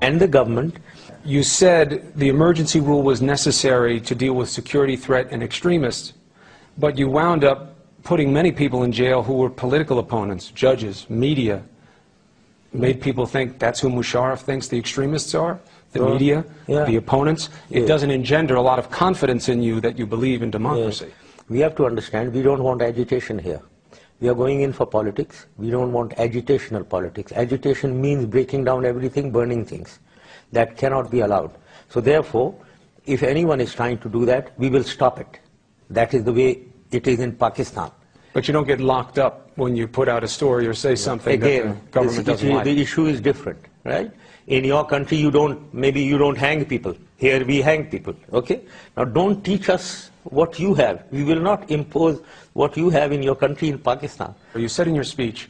and the government. You said the emergency rule was necessary to deal with security threat and extremists, but you wound up putting many people in jail who were political opponents, judges, media. Made people think that's who Musharraf thinks the extremists are, the media, the opponents. It doesn't engender a lot of confidence in you that you believe in democracy. We have to understand, we don't want agitation here. We are going in for politics. We don't want agitational politics. Agitation means breaking down everything, burning things. That cannot be allowed. So therefore, if anyone is trying to do that, we will stop it. That is the way it is in Pakistan. But you don't get locked up when you put out a story or say something that the government doesn't like. The issue is different, right? In your country, maybe you don't hang people. Here we hang people, okay? Now don't teach us what you have. We will not impose what you have in your country in Pakistan. You said in your speech,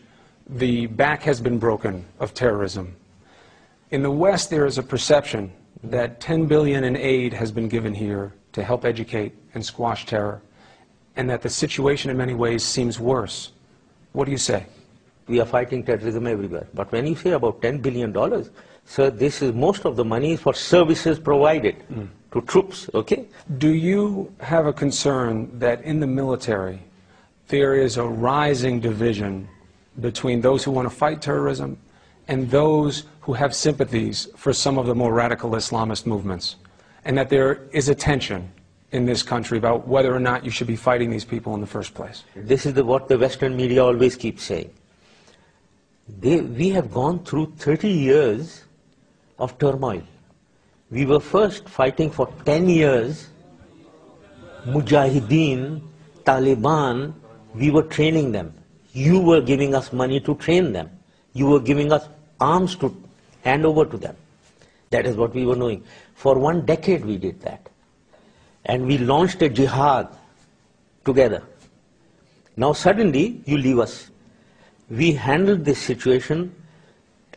the back has been broken of terrorism. In the West, there is a perception that $10 billion in aid has been given here to help educate and squash terror, and that the situation in many ways seems worse. What do you say? We are fighting terrorism everywhere. But when you say about $10 billion, sir, this is most of the money for services provided to troops, okay? Do you have a concern that in the military there is a rising division between those who want to fight terrorism and those who have sympathies for some of the more radical Islamist movements, and that there is a tension in this country about whether or not you should be fighting these people in the first place? This is what the Western media always keeps saying. We have gone through 30 years of turmoil. We were first fighting for 10 years, Mujahideen, Taliban, we were training them. You were giving us money to train them. You were giving us arms to hand over to them. That is what we were doing. For 1 decade we did that. And we launched a jihad together. Now suddenly you leave us. We handled this situation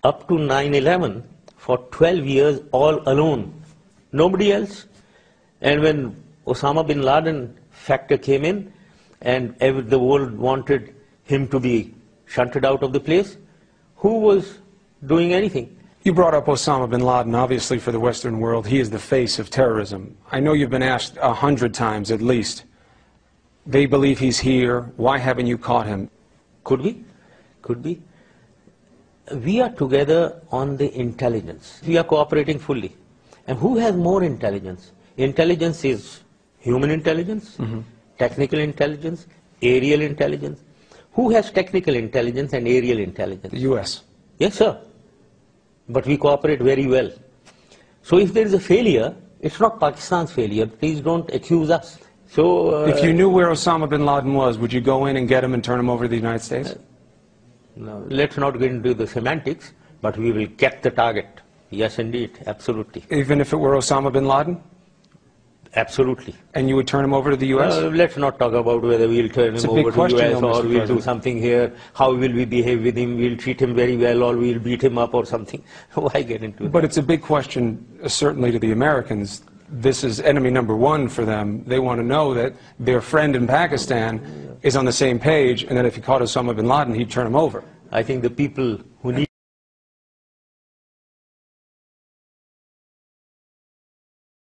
up to 9/11 for 12 years all alone. Nobody else. And when Osama bin Laden factor came in and the world wanted him to be shunted out of the place, who was doing anything? You brought up Osama bin Laden. Obviously, for the Western world, he is the face of terrorism. I know you've been asked 100 times at least. They believe he's here. Why haven't you caught him? Could be. Could be. We are together on the intelligence. We are cooperating fully. And who has more intelligence? Intelligence is human intelligence, technical intelligence, aerial intelligence. Who has technical intelligence and aerial intelligence? The U.S. Yes, sir. But we cooperate very well. So if there is a failure, it's not Pakistan's failure. Please don't accuse us. So if you knew where Osama bin Laden was, would you go in and get him and turn him over to the United States? No, let's not get into the semantics, but we will get the target. Yes, indeed, absolutely. Even if it were Osama bin Laden? Absolutely. And you would turn him over to the U.S.? Let's not talk about whether we'll turn him over to the U.S. or we'll do something here. How will we behave with him? We'll treat him very well or we'll beat him up or something. Why get into that? But it's a big question, certainly to the Americans. This is enemy number one for them. They want to know that their friend in Pakistan is on the same page, and that if he caught Osama bin Laden, he'd turn him over. I think the people who need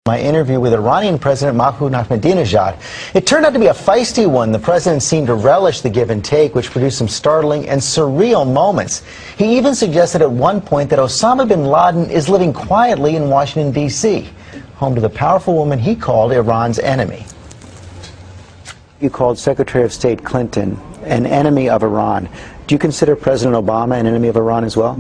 My interview with Iranian President Mahmoud Ahmadinejad. It turned out to be a feisty one. The president seemed to relish the give and take, which produced some startling and surreal moments. He even suggested at one point that Osama bin Laden is living quietly in Washington, D.C., home to the powerful woman he called Iran's enemy. You called Secretary of State Clinton an enemy of Iran. Do you consider President Obama an enemy of Iran as well?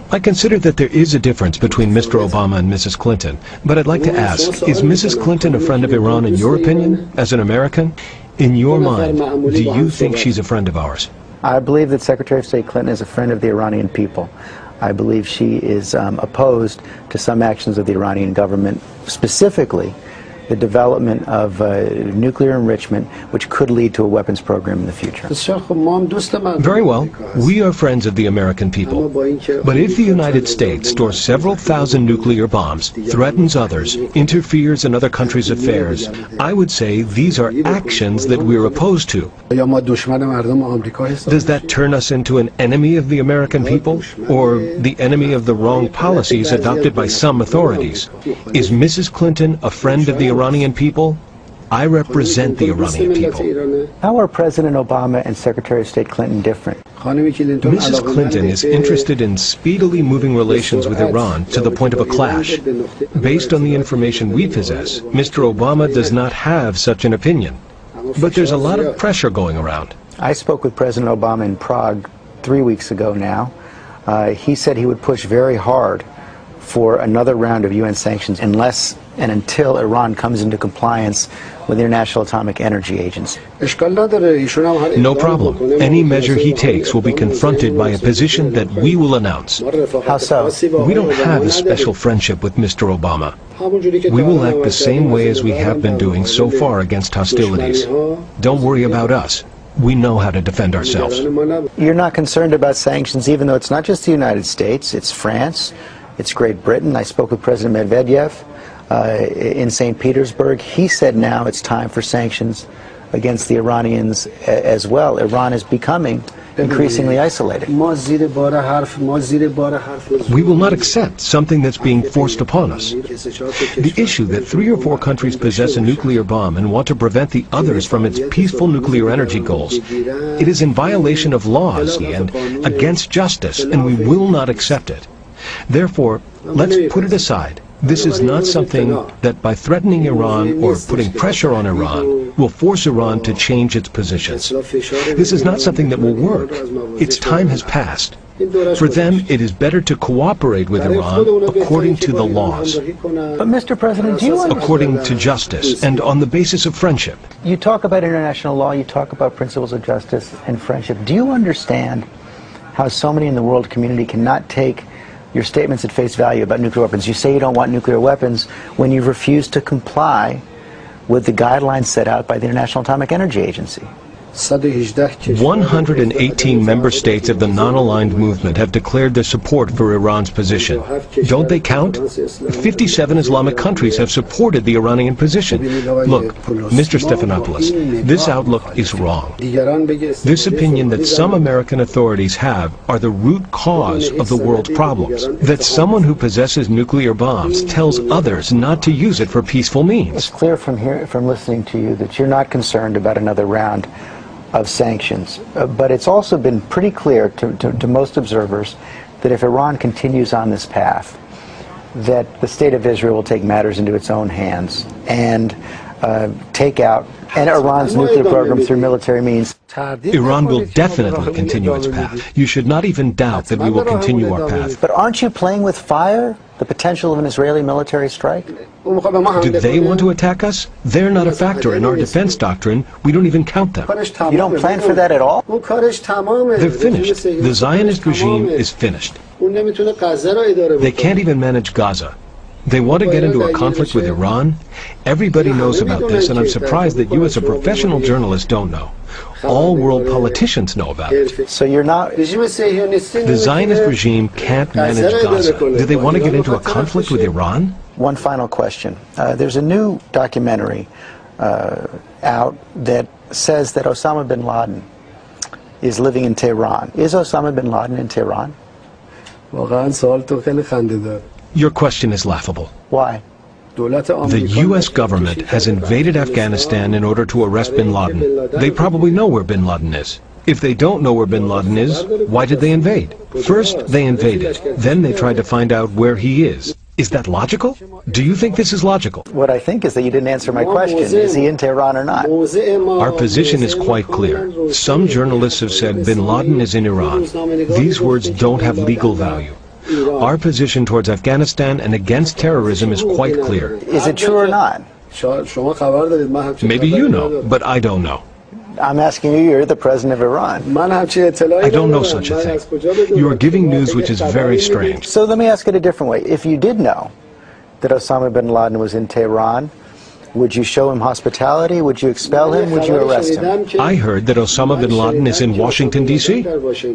I consider that there is a difference between Mr. Obama and Mrs. Clinton, but I'd like to ask, is Mrs. Clinton a friend of Iran in your opinion, as an American? In your mind, do you think she's a friend of ours? I believe that Secretary of State Clinton is a friend of the Iranian people. I believe she is opposed to some actions of the Iranian government, specifically the development of nuclear enrichment, which could lead to a weapons program in the future. Very well. We are friends of the American people. But if the United States stores several thousand nuclear bombs, threatens others, interferes in other countries' affairs, I would say these are actions that we're opposed to. Does that turn us into an enemy of the American people, or the enemy of the wrong policies adopted by some authorities? Is Mrs. Clinton a friend of the Iranian people? I represent the Iranian people. How are President Obama and Secretary of State Clinton different? Mrs. Clinton is interested in speedily moving relations with Iran to the point of a clash. Based on the information we possess, Mr. Obama does not have such an opinion. But there's a lot of pressure going around. I spoke with President Obama in Prague 3 weeks ago now. He said he would push very hard for another round of UN sanctions unless and until Iran comes into compliance with the International Atomic Energy Agency. No problem. Any measure he takes will be confronted by a position that we will announce. How so? We don't have a special friendship with Mr. Obama. We will act the same way as we have been doing so far against hostilities. Don't worry about us. We know how to defend ourselves. You're not concerned about sanctions, even though it's not just the United States, it's France, it's Great Britain. I spoke with President Medvedev in St. Petersburg. He said now it's time for sanctions against the Iranians as well. Iran is becoming increasingly isolated. We will not accept something that's being forced upon us. The issue that 3 or 4 countries possess a nuclear bomb and want to prevent the others from its peaceful nuclear energy goals, it is in violation of laws and against justice, and we will not accept it. Therefore, let's put it aside. This is not something that by threatening Iran or putting pressure on Iran will force Iran to change its positions. This is not something that will work. Its time has passed. For them, it is better to cooperate with Iran according to the laws. But Mr. President, do you understand? According to justice and on the basis of friendship. You talk about international law, you talk about principles of justice and friendship. Do you understand how so many in the world community cannot take your statements at face value about nuclear weapons? You say you don't want nuclear weapons when you refuse to comply with the guidelines set out by the International Atomic Energy Agency. 118 member states of the non-aligned movement have declared their support for Iran's position. Don't they count? 57 Islamic countries have supported the Iranian position. Look, Mr. Stephanopoulos, this outlook is wrong. This opinion that some American authorities have are the root cause of the world's problems. That someone who possesses nuclear bombs tells others not to use it for peaceful means. It's clear from listening to you that you're not concerned about another round of sanctions. But it's also been pretty clear to most observers that if Iran continues on this path, that the State of Israel will take matters into its own hands and take out Iran's nuclear program through military means. Iran will definitely continue its path. You should not even doubt that we will continue our path. But aren't you playing with fire? The potential of an Israeli military strike? Do they want to attack us? They're not a factor in our defense doctrine. We don't even count them. You don't plan for that at all? They're finished. The Zionist regime is finished. They can't even manage Gaza. They want to get into a conflict with Iran. Everybody knows about this, and I'm surprised that you as a professional journalist don't know. All world politicians know about it. So you're not... The Zionist regime can't manage Gaza. Do they want to get into a conflict with Iran? One final question. There's a new documentary out that says that Osama bin Laden is living in Tehran. Is Osama bin Laden in Tehran? Your question is laughable. Why? The U.S. government has invaded Afghanistan in order to arrest bin Laden. They probably know where bin Laden is. If they don't know where bin Laden is, why did they invade? First, they invaded. Then they tried to find out where he is. Is that logical? Do you think this is logical? What I think is that you didn't answer my question. Is he in Tehran or not? Our position is quite clear. Some journalists have said bin Laden is in Iran. These words don't have legal value. Our position towards Afghanistan and against terrorism is quite clear. Is it true or not? Maybe you know, but I don't know. I'm asking you, you're the president of Iran. I don't know such a thing. You are giving news which is very strange. So let me ask it a different way. If you did know that Osama bin Laden was in Tehran, Would you show him hospitality? Would you expel him? Would you arrest him? I heard that Osama bin Laden is in Washington, D.C.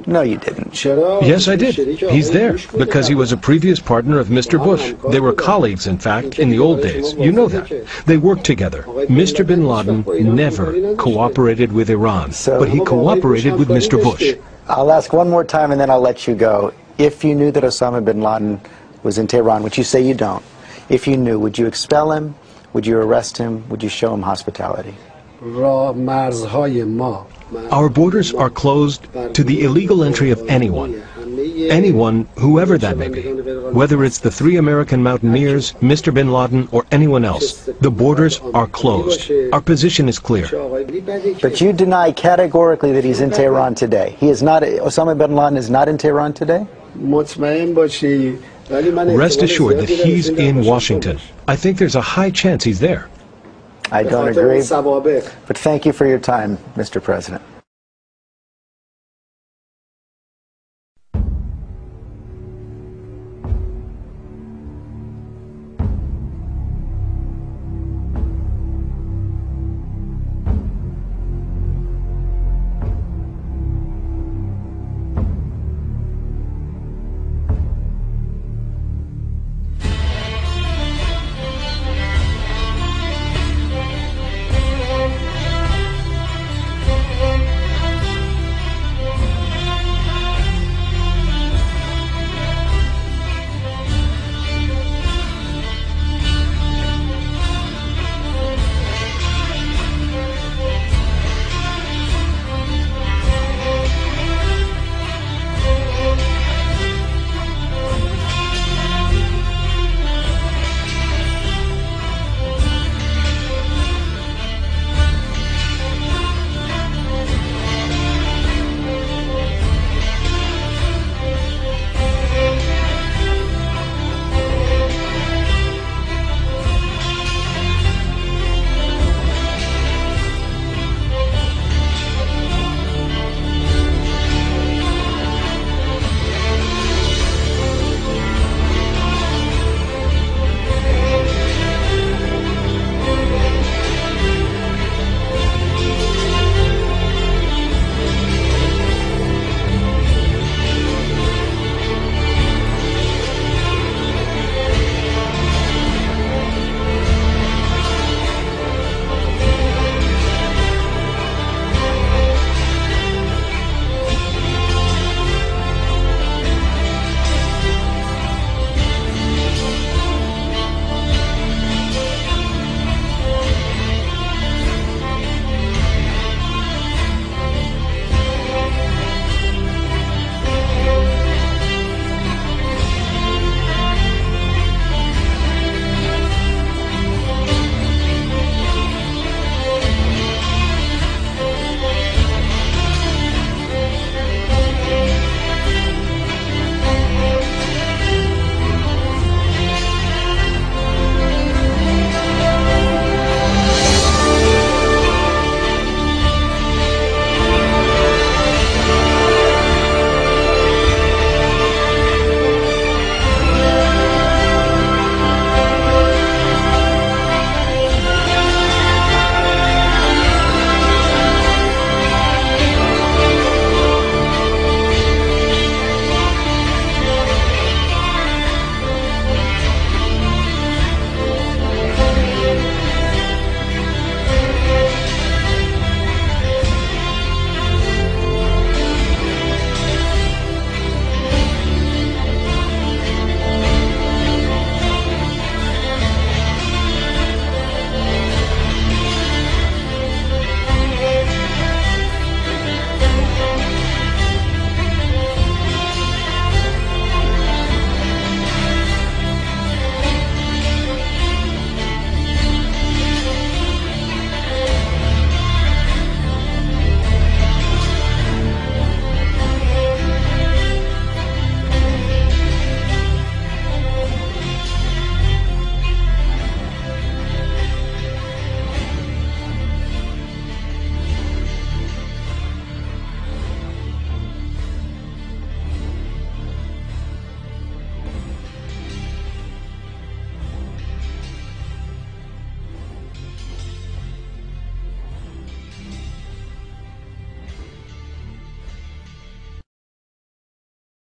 No, you didn't. Yes, I did. He's there because he was a previous partner of Mr. Bush. They were colleagues, in fact, in the old days. You know that. They worked together. Mr. bin Laden never cooperated with Iran, but he cooperated with Mr. Bush. I'll ask one more time and then I'll let you go. If you knew that Osama bin Laden was in Tehran, which you say you don't, if you knew, would you expel him? Would you arrest him? Would you show him hospitality? Our borders are closed to the illegal entry of anyone. Anyone, whoever that may be. Whether it's the 3 American mountaineers, Mr. bin Laden, or anyone else. The borders are closed. Our position is clear. But you deny categorically that he's in Tehran today. He is not, Osama bin Laden is not in Tehran today? Rest assured that he's in Washington. I think there's a high chance he's there. I don't agree. But thank you for your time, Mr. President.